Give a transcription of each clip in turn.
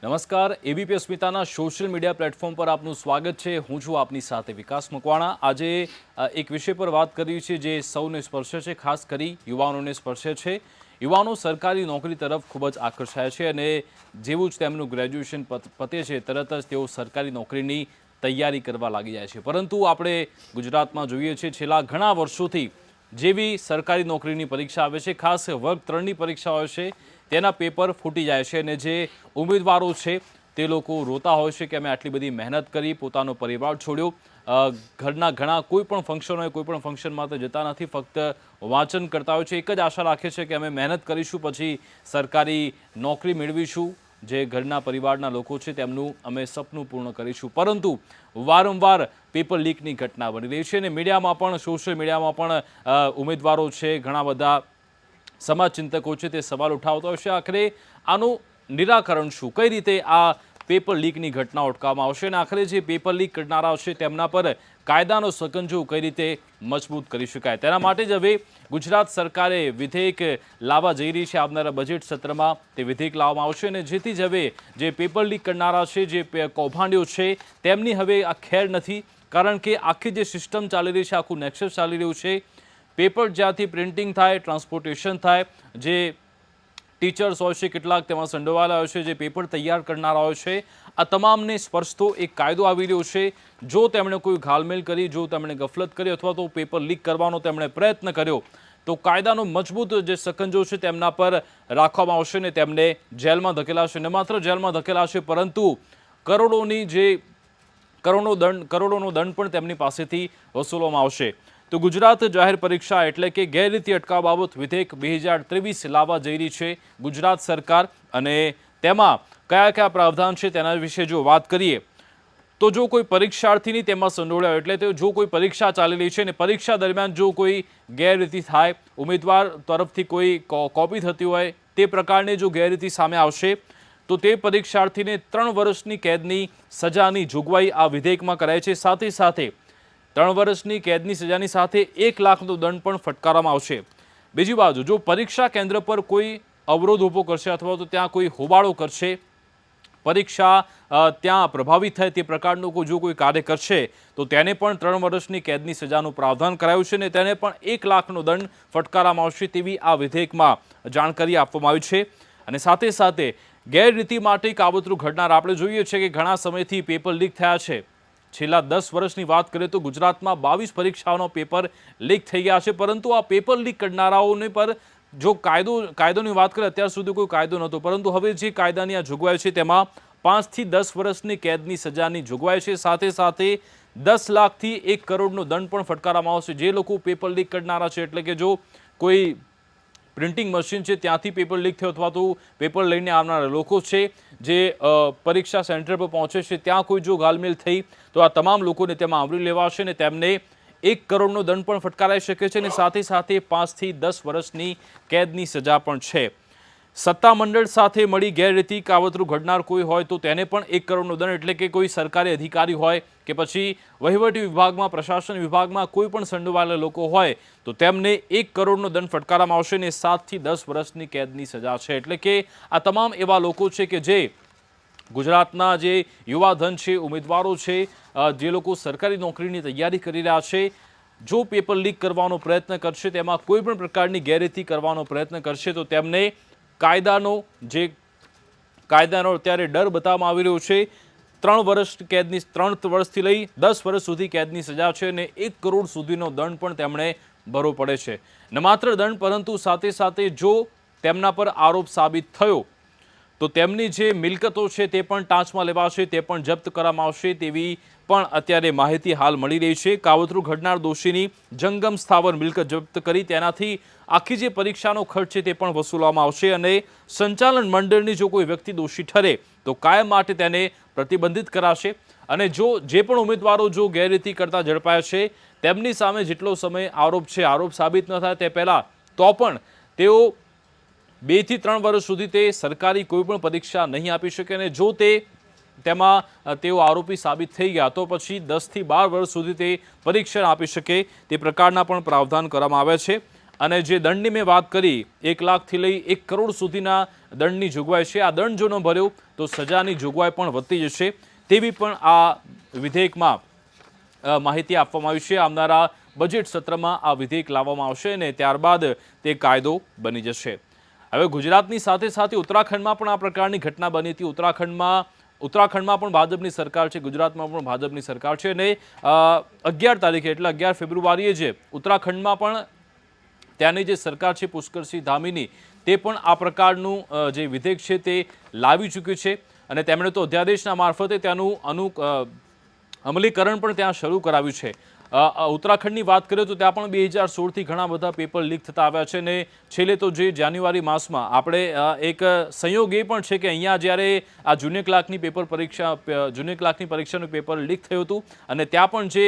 નમસ્કાર, ABP અસ્મિતાના social media platform પર આપનું સ્વાગત છે। હું છું આપની સાથે વિકાસ મકવાણા। આજે એક વિષય પર વાત કરવી છે જે સૌને સ્પર્શે છે, ખાસ કરી યુવાનોને સ્પર્શે છે। યુવાનો સરકારી નોકરી તરફ ખૂબ જ આકર્ષાય છે અને જેવું જ તેમનું ગ્રેજ્યુએશન પતે છે તરત જ તેઓ સરકારી નોકરીની તૈયારી કરવા લાગી જાય છે। પરંતુ આપણે ગુજરાતમાં જોઈએ છીએ છેલ્લા ઘણા વર્ષોથી જેવી સરકારી નોકરીની પરીક્ષા આવે છે, ખાસ વર્ગ 3ની પરીક્ષા હોય છે, તેના પેપર ફૂટી જાય છે અને જે ઉમેદવારો છે તે લોકો રોતા હોય છે કે અમે આટલી બધી મહેનત કરી, પોતાનો પરિવાર છોડ્યો, ઘરના ઘણા કોઈ પણ ફંક્શન હોય કોઈ પણ ફંક્શનમાં તો જતા નથી, ફક્ત વાંચન કરતા હોય છે। એક જ આશા રાખે છે કે અમે મહેનત કરીશું, પછી સરકારી નોકરી મેળવીશું, જે ઘરના પરિવારના લોકો છે તેમનું અમે સપનું પૂર્ણ કરીશું। પરંતુ વારંવાર પેપર લીકની ઘટના બની રહી છે અને મીડિયામાં પણ, સોશિયલ મીડિયામાં પણ ઉમેદવારો છે, ઘણા બધા સમાજ ચિંતકો છે તે સવાલ ઉઠાવતા હોય છે। આખરે આનું નિરાકરણ શું, કઈ રીતે આ પેપર લીકની ઘટના અટકાવવામાં આવશે અને આખરે જે પેપર લીક કરનારાઓ છે તેમના પર કાયદાનો સકંજો કઈ રીતે મજબૂત કરી શકાય, તેના માટે જ હવે ગુજરાત સરકારે વિધેયક લાવવા જઈ રહી છે। આવનારા બજેટ સત્રમાં તે વિધેયક લાવવામાં આવશે અને જેથી જ હવે જે પેપર લીક કરનારા છે, જે કૌભાંડીઓ છે, તેમની હવે આ ખેર નથી, કારણ કે આખી જે સિસ્ટમ ચાલી રહી છે, આખું નેક્સસ ચાલી રહ્યું છે, પેપર જ્યાંથી પ્રિન્ટિંગ થાય, ટ્રાન્સપોર્ટેશન થાય, જે ટીચર્સ હોય છે કેટલાક તેમાં સંડોવાયેલા હોય છે, જે પેપર તૈયાર કરનારા હોય છે, આ તમામને સ્પર્શતો એક કાયદો આવી રહ્યો છે। જો તેમણે કોઈ ઘાલમેલ કરી, જો તેમણે ગફલત કરી અથવા તો પેપર લીક કરવાનો તેમણે પ્રયત્ન કર્યો તો કાયદાનો મજબૂત જે સકંજો છે તેમના પર રાખવામાં આવશે ને તેમને જેલમાં ધકેલાશે। ન માત્ર જેલમાં ધકેલાશે પરંતુ કરોડોનો દંડ પણ તેમની પાસેથી વસૂલવામાં આવશે। તો ગુજરાત જાહેર પરીક્ષા એટલે કે ગેરરીતિ અટકાવવા બાબત વિધેયક 2023 લાવવા જઈ રહી છે ગુજરાત સરકાર અને તેમાં કયા કયા પ્રાવધાન છે તેના વિશે જો વાત કરીએ તો જો કોઈ પરીક્ષાર્થીની તેમાં સંડોવાયેલો હોય, એટલે જો કોઈ પરીક્ષા ચાલી રહી છે અને પરીક્ષા દરમિયાન જો કોઈ ગેરરીતિ થાય, ઉમેદવાર તરફથી કોઈ કોપી થતી હોય, તે પ્રકારની જો ગેરરીતિ સામે આવશે તો તે પરીક્ષાર્થીને 3 વર્ષની કેદની સજાની જોગવાઈ આ વિધેયકમાં કરાઈ છે। સાથે સાથે 3 વર્ષની કેદની સજાની સાથે 1 લાખનો દંડ પણ ફટકારવામાં આવશે। બીજી બાજુ જો પરીક્ષા કેન્દ્ર પર કોઈ અવરોધ ઊભો કરશે અથવા તો ત્યાં કોઈ હોબાળો કરશે, પરીક્ષા ત્યાં પ્રભાવિત થાય તે પ્રકારનું જો કોઈ કાર્ય કરશે તો તેને પણ 3 વર્ષની કેદની સજાનું પ્રાવધાન કરાયું છે અને તેને પણ 1 લાખનો દંડ ફટકારવામાં આવશે તેવી આ વિધેયકમાં જાણકારી આપવામાં આવી છે। અને સાથે સાથે ગેરરીતિ માટે કાવતરું ઘડનાર આપણે જોઈએ છીએ કે ઘણા સમયથી પેપર લીક થયા છે। છેલ્લા 10 વર્ષની વાત કરીએ તો ગુજરાતમાં 22 પરીક્ષાઓનો પેપર લીક થઈ ગયા છે, પરંતુ આ પેપર લીક કરનારાઓને પર જો કાયદોની વાત કરીએ અત્યાર સુધી કોઈ કાયદો નહોતો, પરંતુ હવે જે કાયદાની આ જોગવાઈ છે તેમાં 5 થી 10 વર્ષની કેદની સજાની જોગવાઈ છે। સાથે સાથે 10 લાખથી 1 કરોડનો દંડ પણ ફટકારવામાં આવશે જે લોકો પેપર લીક કરનારા છે। એટલે કે જો કોઈ પ્રિન્ટિંગ મશીન છે ત્યાંથી પેપર લીક થયો અથવા તો પેપર લઈને આવનારા લોકો છે જે પરીક્ષા સેન્ટર પર પહોંચે છે ત્યાં કોઈ જો ગાલમેલ થઈ તો આ તમામ લોકોને તેમાં આવરી લેવાશે અને તેમને 1 કરોડનો દંડ પણ ફટકારાઈ શકે છે અને સાથે સાથે 5 થી 10 વર્ષની કેદની સજા પણ છે। સત્તામંડળ સાથે મળી ગેરરીતિ કાવતરું ઘડનાર કોઈ હોય તો તેને પણ 1 કરોડનો દંડ, એટલે કે કોઈ સરકારી અધિકારી હોય કે પછી વહીવટી વિભાગમાં, પ્રશાસન વિભાગમાં કોઈ પણ સંડોવાયેલા લોકો હોય તો તેમને 1 કરોડનો દંડ ફટકારવામાં આવશે અને 7 થી 10 વર્ષની કેદની સજા છે। એટલે કે આ તમામ એવા લોકો છે કે જે ગુજરાતના જે યુવાધન છે, ઉમેદવારો છે, જે લોકો સરકારી નોકરીની તૈયારી કરી રહ્યા છે, જો પેપર લીક કરવાનો પ્રયત્ન કરશે, તેમાં કોઈ પણ પ્રકારની ગેરરીતિ કરવાનો પ્રયત્ન કરશે તો તેમને કાયદાનો અત્યારે ડર બતાવવામાં આવી રહ્યો છે। 3 વર્ષથી લઈ 10 વર્ષ સુધી કેદની સજા છે અને 1 કરોડ સુધીનો દંડ પણ તેમણે ભરવો પડે છે। ન માત્ર દંડ પરંતુ સાથે સાથે જો તેમના પર આરોપ સાબિત થયો તો તેમની જે મિલકતો છે તે પણ ટાંચમાં લેવાશે, તે પણ જપ્ત કરવામાં આવશે તેવી પણ અત્યારે માહિતી હાલ મળી રહી છે। કાવતરું ઘડનાર દોષીની જંગમ સ્થાવર મિલકત જપ્ત કરી તેનાથી આખી જે પરીક્ષાનો ખર્ચ છે તે પણ વસૂલવામાં આવશે અને સંચાલન મંડળની જો કોઈ વ્યક્તિ દોષી ઠરે તો કાયમ માટે તેને પ્રતિબંધિત કરાશે અને જે પણ ઉમેદવારો જો ગેરરીતિ કરતા ઝડપાયા છે તેમની સામે જેટલો સમય આરોપ સાબિત ન થાય તે પહેલાં તો પણ તેઓ 2 થી 3 વર્ષ સુધી તે સરકારી કોઈ પણ પરીક્ષા નહીં આપી શકે અને જો તેમાં તેઓ આરોપી સાબિત થઈ ગયા તો પછી 10 થી 12 વર્ષ સુધી તે પરીક્ષા આપી શકે તે પ્રકારના પણ પ્રાવધાન કરવામાં આવ્યા છે। અને જે દંડની મેં વાત કરી 1 લાખથી લઈ 1 કરોડ સુધીના દંડની જોગવાઈ છે, આ દંડ જો ન ભર્યો તો સજાની જોગવાઈ પણ વધતી જશે તેવી પણ આ વિધેયકમાં માહિતી આપવામાં આવી છે. આવનારા બજેટ સત્રમાં આ વિધેયક લાવવામાં આવશે અને ત્યારબાદ તે કાયદો બની જશે. હવે ગુજરાતની સાથે સાથે ઉત્તરાખંડમાં પણ આ પ્રકારની ઘટના બની હતી. ઉત્તરાખંડમાં પણ ભાજપની સરકાર છે, ગુજરાતમાં પણ ભાજપની સરકાર છે અને 11 તારીખે એટલે 11 ફેબ્રુઆરીએ જે ઉત્તરાખંડમાં પણ ત્યાંની જે સરકાર છે પુષ્કરસિંહ ધામીની તે પણ આ પ્રકારનું જે વિધેયક છે તે લાવી ચૂક્યું છે અને તેમણે તો અધ્યાદેશના મારફતે ત્યાંનું અમલીકરણ પણ ત્યાં શરૂ કરાવ્યું છે. ઉત્તરાખંડની વાત કરીએ તો ત્યાં પણ 2016થી ઘણા બધા પેપર લીક થતા આવ્યા છે અને છેલ્લે તો જે જાન્યુઆરી માસમાં આપણે એક સંયોગ એ પણ છે કે અહીંયા જ્યારે આ જુનિયર ક્લાર્કની પરીક્ષાનું પેપર લીક થયું હતું અને ત્યાં પણ જે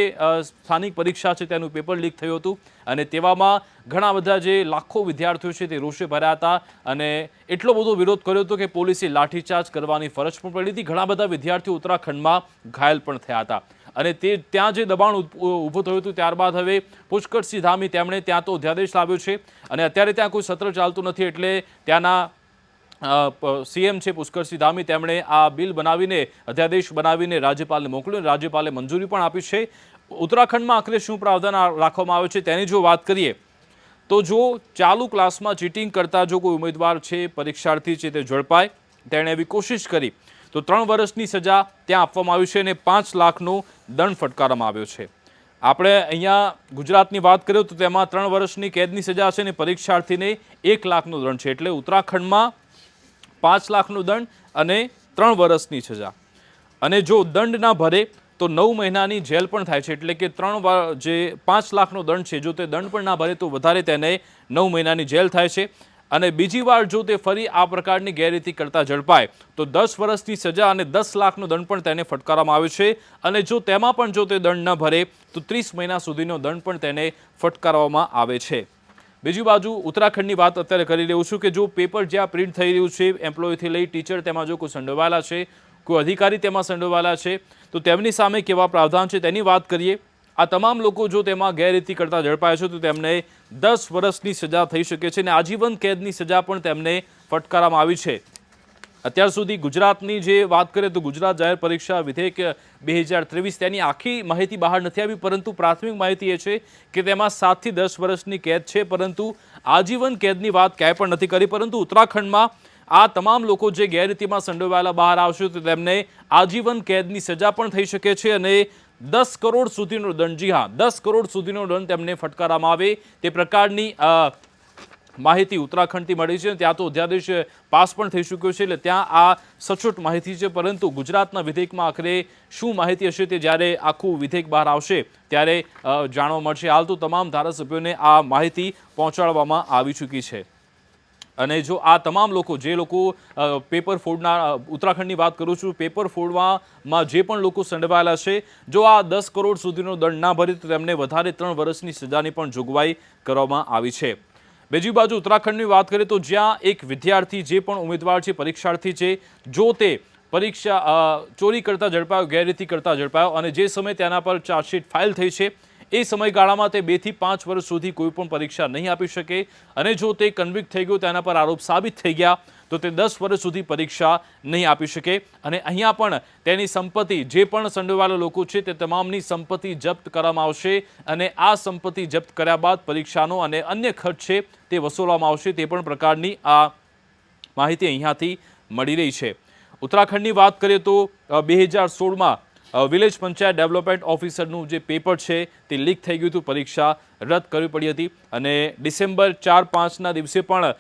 સ્થાનિક પરીક્ષા છે તેનું પેપર લીક થયું હતું અને તેવામાં ઘણા બધા જે લાખો વિદ્યાર્થીઓ છે તે રોષે ભર્યા હતા અને એટલો બધો વિરોધ કર્યો હતો કે પોલીસે લાઠીચાર્જ કરવાની ફરજ પણ પડી હતી. ઘણા બધા વિદ્યાર્થીઓ ઉત્તરાખંડમાં ઘાયલ પણ થયા હતા અને ત્યાં જે દબાણ ઊભું થયું હતું ત્યારબાદ હવે પુષ્કરસિંહ ધામી તેમણે ત્યાં તો અધ્યાદેશ લાવ્યો છે અને અત્યારે ત્યાં કોઈ સત્ર ચાલતું નથી એટલે ત્યાંના સીએમ છે પુષ્કરસિંહ ધામી તેમણે આ બિલ બનાવીને અધ્યાદેશ બનાવીને રાજ્યપાલને મોકલ્યો. રાજ્યપાલે મંજૂરી પણ આપી છે. ઉત્તરાખંડમાં આખરે શું પ્રાવધાન રાખવામાં આવ્યું છે તેની જો વાત કરીએ તો જો ચાલુ ક્લાસમાં ચીટિંગ કરતા જો કોઈ ઉમેદવાર છે પરીક્ષાર્થી છે તે ઝડપાય, તેણે એવી કોશિશ કરી તો 3 વર્ષની સજા ત્યાં આપવામાં આવી છે અને 5 લાખનો દંડ ફટકારવામાં આવ્યો છે. આપણે અહીંયા ગુજરાતની વાત કરીએ તો તેમાં 3 વર્ષની કેદની સજા છે અને પરીક્ષાર્થીને 1 લાખનો દંડ છે. એટલે ઉત્તરાખંડમાં 5 લાખનો દંડ અને 3 વર્ષની સજા અને જો દંડ ના ભરે તો 9 મહિનાની જેલ પણ થાય છે. એટલે કે 5 લાખનો દંડ છે, જો તે દંડ પણ ના ભરે તો વધારે તેને 9 મહિનાની જેલ થાય છે અને બીજી વાર જો તે ફરી આ પ્રકારની ગેરરીતિ કરતા ઝડપાય તો 10 વર્ષની સજા અને 10 લાખનો દંડ પણ તેને ફટકારવામાં આવ્યો છે અને જો તેમાં પણ જો તે દંડ ન ભરે તો 30 મહિના સુધીનો દંડ પણ તેને ફટકારવામાં આવે છે. બીજી બાજુ ઉત્તરાખંડની વાત અત્યારે કરી રહ્યું છું કે જો પેપર જ્યાં પ્રિન્ટ થઈ રહ્યું છે, એમ્પ્લોયથી લઈ ટીચર તેમાં જો કોઈ સંડોવાયેલા છે, કોઈ અધિકારી તેમાં સંડોવાયેલા છે તો તેમની સામે કેવા પ્રાવધાન છે તેની વાત કરીએ. આ તમામ લોકો જો તેમાં ગેરરીતિ કરતા ઝડપાય છે તો તેમને 10 વર્ષની સજા થઈ શકે છે અને આજીવન કેદની સજા પણ તેમને ફટકારવામાં આવી છે. અત્યાર સુધી ગુજરાતની જે વાત કરીએ તો ગુજરાત જાહેર પરીક્ષા વિધેયક 2023 તેની આખી માહિતી બહાર નથી આવી, પરંતુ પ્રાથમિક માહિતી એ છે કે તેમાં 7 થી 10 વર્ષની કેદ છે, પરંતુ આજીવન કેદની વાત ક્યાંય પણ નથી કરી. પરંતુ ઉત્તરાખંડમાં આ તમામ લોકો જે ગેરરીતિમાં સંડોવાયેલા બહાર આવશે તો તેમને આજીવન કેદની સજા પણ થઈ શકે છે અને 10 કરોડ સુધીનો દંડ, જી હા 10 કરોડ સુધીનો દંડ તેમને ફટકારવામાં આવે તે પ્રકારની માહિતી ઉત્તરાખંડથી મળી છે. ત્યાં તો અધ્યાદેશ પાસ પણ થઈ ચૂક્યો છે એટલે ત્યાં આ સચોટ માહિતી છે. પરંતુ ગુજરાતના વિધેયકમાં આખરે શું માહિતી હશે તે જ્યારે આખું વિધેયક બહાર આવશે ત્યારે જાણવા મળશે. હાલ તો તમામ ધારાસભ્યોને આ માહિતી પહોંચાડવામાં આવી ચૂકી છે અને જો આ તમામ લોકો જે લોકો પેપર ફોડના, ઉત્તરાખંડની વાત કરું છું, પેપર ફોડવામાં જે પણ લોકો સંડોવાયેલા છે, જો આ 10 કરોડ સુધીનો દંડ ના ભરે તો તેમને વધારે 3 વર્ષની સજાની પણ જોગવાઈ કરવામાં આવી છે. બીજી બાજુ ઉત્તરાખંડની વાત કરીએ તો જ્યાં એક વિદ્યાર્થી જે પણ ઉમેદવાર છે, પરીક્ષાર્થી છે, જો તે પરીક્ષા ચોરી કરતા ઝડપાયો, ગેરરીતિ કરતા ઝડપાયો અને જે સમયે તેના પર ચાર્જશીટ ફાઇલ થઈ છે એ સમયગાળામાં તે 2 થી 5 વર્ષ સુધી કોઈ પણ પરીક્ષા નહીં આપી શકે અને જો તે કન્વિક્ટ થઈ ગયો, તેના પર આરોપ સાબિત થઈ ગયા તો તે 10 વર્ષ સુધી પરીક્ષા નહીં આપી શકે અને અહીંયા પણ તેની સંપત્તિ, જે પણ સંડોવાયેલા લોકો છે તે તમામની સંપત્તિ જપ્ત કરવામાં આવશે અને આ સંપત્તિ જપ્ત કર્યા બાદ પરીક્ષાનો અને અન્ય ખર્ચ છે તે વસૂલવામાં આવશે. તે પણ પ્રકારની આ માહિતી અહીંયાથી મળી રહી છે. ઉત્તરાખંડની વાત કરીએ તો 2016માં વિલેજ પંચાયત ડેવલપમેન્ટ ઓફિસરનું જે પેપર છે તે લીક થઈ ગયું હતું, પરીક્ષા રદ કરવી પડી હતી અને ડિસેમ્બર 4-5ના દિવસે પણ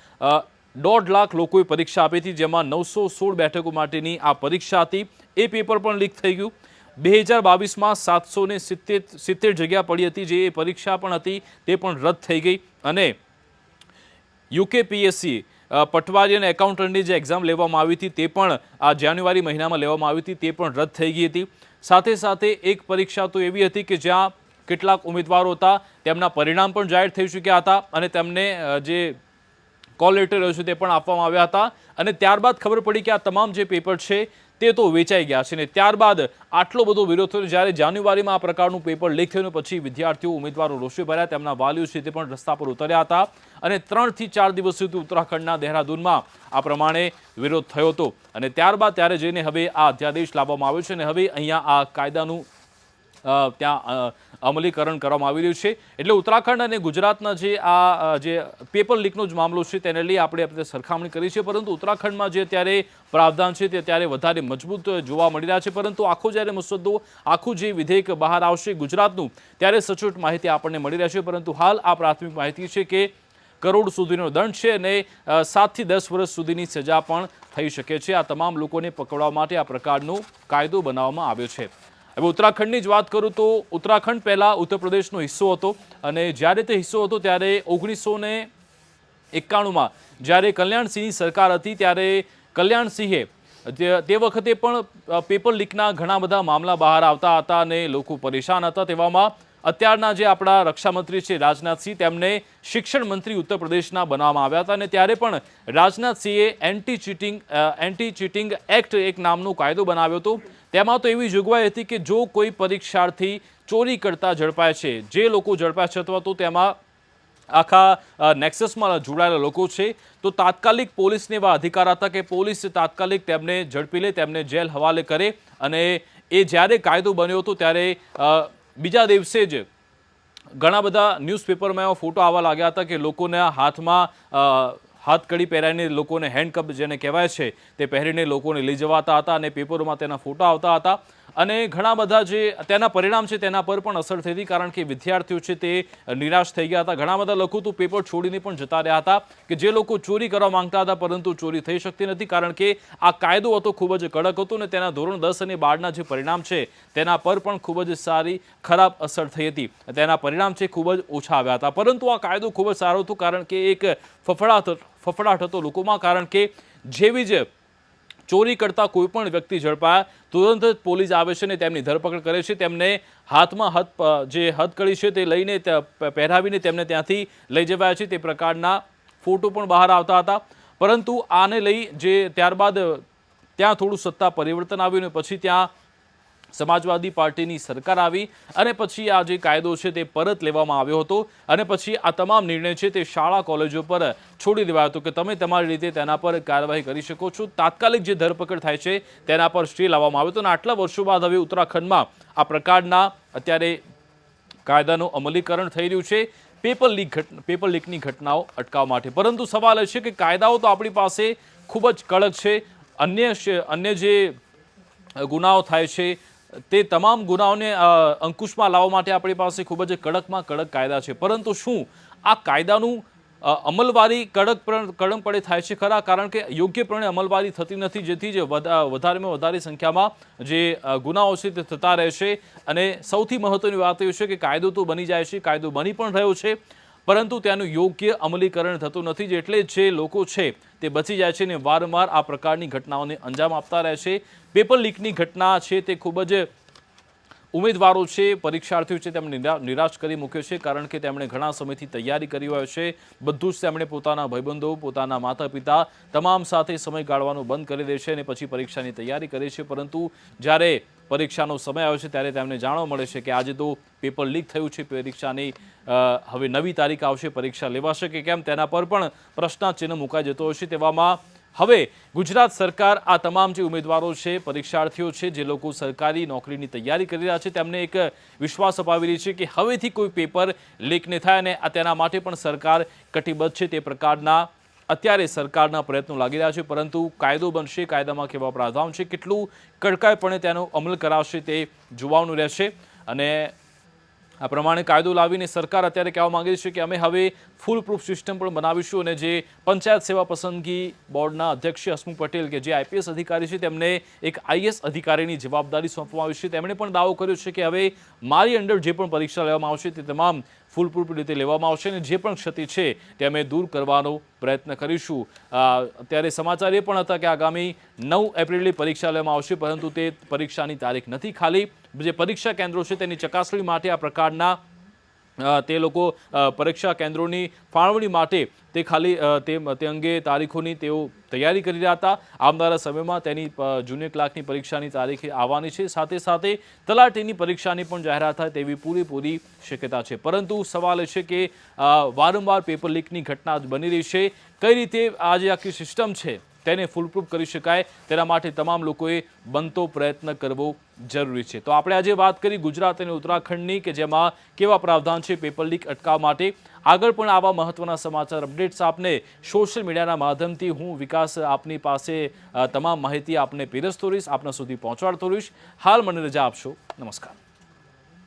1.5 લાખ લોકોએ પરીક્ષા આપી હતી, જેમાં 916 બેઠકો માટેની આ પરીક્ષા હતી. એ પેપર પણ લીક થઈ ગયું. 2022માં 770 જગ્યા પડી હતી, જે એ પરીક્ષા પણ હતી તે પણ રદ થઈ ગઈ અને યુકેપીએસસી પટવારી અને એકાઉન્ટન્ટની જે એક્ઝામ લેવામાં આવી હતી તે પણ આ જાન્યુઆરી મહિનામાં લેવામાં આવી હતી, તે પણ રદ થઈ ગઈ હતી. સાથે સાથે એક પરીક્ષા તો એવી હતી કે જ્યાં કેટલાક ઉમેદવારો હતા તેમના પરિણામ પણ જાહેર થઈ ચૂક્યા હતા અને તેમને જે કોલ લેટર છે તે પણ આપવામાં આવ્યા હતા અને ત્યારબાદ ખબર પડી કે આ તમામ જે પેપર છે તે તો વેચાઈ ગયા છે ને ત્યારબાદ આટલો બધો વિરોધ થયો. જ્યારે જાન્યુઆરીમાં આ પ્રકારનું પેપર લીક થયું પછી વિદ્યાર્થીઓ, ઉમેદવારો રોષે ભર્યા, તેમના વાલીઓ છે તે પણ રસ્તા પર ઉતર્યા હતા અને 3 થી 4 દિવસ સુધી ઉત્તરાખંડના દેહરાદૂનમાં આ પ્રમાણે વિરોધ થયો હતો અને ત્યારબાદ ત્યારે જઈને હવે આ અધ્યાદેશ લાવવામાં આવ્યો છે અને હવે અહીંયા આ કાયદાનું ત્યાં અમલીકરણ કરવામાં આવી રહ્યું છે એટલે ઉત્તરાખંડ અને ગુજરાતના જે પેપર લીકનો જ મામલો છે તેને લઈ આપણે સરખામણી કરી છે પરંતુ ઉત્તરાખંડમાં જે અત્યારે પ્રાવધાન છે તે ત્યારે વધારે મજબૂત જોવા મળી રહ્યા છે પરંતુ આખો જ્યારે મુસદ્દો આખું જે વિધેયક બહાર આવશે ગુજરાતનું ત્યારે સચોટ માહિતી આપણને મળી રહેશે પરંતુ હાલ આ પ્રાથમિક માહિતી છે કે કરોડ સુધીનો દંડ છે અને 7 થી 10 વર્ષ સુધીની સજા પણ થઈ શકે છે આ તમામ લોકોને પકડવા માટે આ પ્રકારનો કાયદો બનાવવામાં આવ્યો છે હવે ઉત્તરાખંડની જ વાત કરું તો ઉત્તરાખંડ પહેલાં ઉત્તર પ્રદેશનો હિસ્સો હતો અને જ્યારે તે હિસ્સો હતો ત્યારે 1991માં જ્યારે કલ્યાણસિંહની સરકાર હતી ત્યારે કલ્યાણસિંહે તે વખતે પણ પેપર લીકના ઘણા બધા મામલા બહાર આવતા હતા અને લોકો પરેશાન હતા તેવામાં અત્યારના જે આપણા રક્ષામંત્રી છે રાજનાથસિંહ તેમને શિક્ષણ મંત્રી ઉત્તર પ્રદેશના બનાવવામાં આવ્યા હતા અને ત્યારે પણ રાજનાથસિંહે એન્ટી ચીટિંગ એક્ટ એક નામનો કાયદો બનાવ્યો હતો તેમાં તો એવી જોગવાઈ હતી કે જો કોઈ પરીક્ષાર્થી ચોરી કરતા ઝડપાય છે જે લોકો ઝડપાય છે અથવા તો તેમાં આખા નેક્સસમાં જોડાયેલા લોકો છે તો તાત્કાલિક પોલીસને એવા અધિકાર હતા કે પોલીસ તાત્કાલિક તેમને ઝડપી લે તેમને જેલ હવાલે કરે અને એ જ્યારે કાયદો બન્યો હતો ત્યારે બીજા દિવસે જ ઘણા બધા ન્યૂઝપેપરમાં એવા ફોટો આવવા લાગ્યા હતા કે લોકોના હાથમાં હાથકડી પહેરાવીને લોકોને હેન્ડકપ જેને કહેવાય છે તે પહેરીને લોકોને લઈ જવાતા હતા અને પેપરોમાં તેના ફોટા આવતા હતા અને ઘણા બધા જે તેના પરિણામ છે તેના પર પણ અસર થઈ હતી કારણ કે વિદ્યાર્થીઓ છે તે નિરાશ થઈ ગયા હતા ઘણા બધા લોકો તો પેપર છોડીને પણ જતા રહ્યા હતા કે જે લોકો ચોરી કરવા માંગતા હતા પરંતુ ચોરી થઈ શકતી નથી કારણ કે આ કાયદો હતો ખૂબ જ કડક હતો અને તેના ધોરણ 10 અને 12ના જે પરિણામ છે તેના પર પણ ખૂબ જ સારી ખરાબ અસર થઈ હતી તેના પરિણામ છે ખૂબ જ ઓછા આવ્યા હતા પરંતુ આ કાયદો ખૂબ જ સારો હતો કારણ કે એક ફફડાટ હતો લોકોમાં કારણ કે જેવી જ ચોરી કરતા કોઈ પણ વ્યક્તિ ઝડપાયા તુરંત જ પોલીસ આવે છે અને તેમની ધરપકડ કરે છે તેમને હાથમાં જે હથકડી છે તે લઈને પહેરાવીને તેમને ત્યાંથી લઈ જવાયા છે તે પ્રકારના ફોટો પણ બહાર આવતા હતા પરંતુ આને લઈ જે ત્યારબાદ ત્યાં થોડું સત્તા પરિવર્તન આવ્યું અને પછી ત્યાં સમાજવાદી પાર્ટીની સરકાર આવી અને પછી આ જે કાયદો છે તે પરત લેવામાં આવ્યો હતો અને પછી આ તમામ નિર્ણય છે તે શાળા કોલેજો પર છોડી દેવાયો હતો કે તમે તમારી રીતે તેના પર કાર્યવાહી કરી શકો છો તાત્કાલિક જે ધરપકડ થાય છે તેના પર સ્ટે લાવવામાં આવ્યો હતો અને આટલા વર્ષો બાદ હવે ઉત્તરાખંડમાં આ પ્રકારના અત્યારે કાયદાનું અમલીકરણ થઈ રહ્યું છે પેપર લીકની ઘટનાઓ અટકાવવા માટે પરંતુ સવાલ એ છે કે કાયદાઓ તો આપણી પાસે ખૂબ જ કડક છે અન્ય જે ગુનાઓ થાય છે તે તમામ ગુનાઓને અંકુશમાં લાવવા માટે આપણી પાસે ખૂબ જ કડકમાં કડક કાયદા છે પરંતુ શું આ કાયદાનું અમલવારી કડકપણે થાય છે ખરા કારણ કે યોગ્યપણે અમલવારી થતી નથી જેથી જ વધારેમાં વધારે સંખ્યામાં જે ગુનાઓ છે તે થતા રહેશે અને સૌથી મહત્વની વાત એ છે કે કાયદો તો બની જાય છે કાયદો બની પણ રહ્યો છે પરંતુ તેનું યોગ્ય અમલીકરણ થતું નથી એટલે જે લોકો છે તે બચી જાય છે અને વારંવાર આ પ્રકારની ઘટનાઓને અંજામ આપતા રહે છે પેપર લીકની ઘટના છે તે ખૂબ જ ઉમેદવારો છે પરીક્ષાર્થીઓ છે તેમને નિરાશ કરી મૂક્યો છે કારણ કે તેમણે ઘણા સમયથી તૈયારી કરી હોય છે બધું જ તેમણે પોતાના ભાઈબંધો પોતાના માતા પિતા તમામ સાથે સમય ગાળવાનું બંધ કરી દે છે અને પછી પરીક્ષાની તૈયારી કરે છે પરંતુ જ્યારે પરીક્ષાનો સમય આવે છે ત્યારે તેમને જાણવા મળે છે કે આજે તો પેપર લીક થયું છે પરીક્ષાની હવે નવી તારીખ આવશે પરીક્ષા લેવાશે કે કેમ તેના પર પણ પ્રશ્નાચિહ્ન મુકાઈ જતો હોય છે તેવામાં હવે ગુજરાત સરકાર આ તમામ જે ઉમેદવારો છે પરીક્ષાર્થીઓ છે જે લોકો સરકારી નોકરીની તૈયારી કરી રહ્યા છે તેમને એક વિશ્વાસ અપાવી રહી છે કે હવેથી કોઈ પેપર લીક નહીં થાય અને તેના માટે પણ સરકાર કટિબદ્ધ છે તે પ્રકારના અત્યારે સરકારના પ્રયત્નો લાગી રહ્યા છે પરંતુ કાયદો બનશે કાયદામાં કેવા પ્રાવધાન છે કેટલું કડકાઈપણે તેનો અમલ કરાવશે તે જોવાનું રહેશે અને આ પ્રમાણે કાયદો લાવીને સરકાર અત્યારે કહેવા માંગે છે કે અમે હવે ફૂલ પ્રૂફ સિસ્ટમ પણ બનાવીશું અને જે પંચાયત સેવા પસંદગી બોર્ડના અધ્યક્ષ હસમુખ પટેલ કે જે આઈપીએસ અધિકારી છે તેમને એક આઈએએસ અધિકારીની જવાબદારી સોંપવામાં આવી છે તેમણે પણ દાવો કર્યો છે કે હવે મારી અંડર જે પણ પરીક્ષા લેવામાં આવશે તે તમામ ફૂલ પ્રૂફ રીતે લેવામાં આવશે અને જે પણ ક્ષતિ છે તે અમે દૂર કરવાનો પ્રયત્ન કરીશું અત્યારે સમાચાર એ પણ હતા કે આગામી 9 એપ્રિલે પરીક્ષા લેવામાં આવશે પરંતુ તે પરીક્ષાની તારીખ નથી ખાલી જે પરીક્ષા કેન્દ્રો છે તેની ચકાસણી માટે આ પ્રકારના તે લોકો પરીક્ષા કેન્દ્રોની ફાળવણી માટે તે ખાલી તે અંગે તારીખોની તેઓ તૈયારી કરી રહ્યા હતા. આવનારા સમયમાં તેની જુનિયર ક્લાર્કની પરીક્ષાની તારીખ આવવાની છે. સાથે સાથે તલાટીની પરીક્ષાની પણ જાહેરાત થાય તેવી પૂરેપૂરી શક્યતા છે. પરંતુ સવાલ એ છે કે વારંવાર પેપર લીકની ઘટના બની રહી છે. કઈ રીતે આ જે આખી સિસ્ટમ છે તેને ફૂલપ્રૂફ કરી શકાય તેના માટે તમામ લોકોએ બનતો પ્રયત્ન કરવો જરૂરી છે. તો આપણે આજે વાત કરી ગુજરાત અને ઉત્તરાખંડની કે જેમાં કેવા પ્રાવધાન છે પેપર લીક અટકાવવા માટે. આગળ પણ આવા મહત્વના સમાચાર અપડેટ્સ આપને સોશિયલ મીડિયાના માધ્યમથી હું વિકાસ આપની પાસે તમામ માહિતી આપને પીરસતો રહીશ, આપના સુધી પહોંચાડતો રહીશ. હાલ મને રજા આપશો. નમસ્કાર.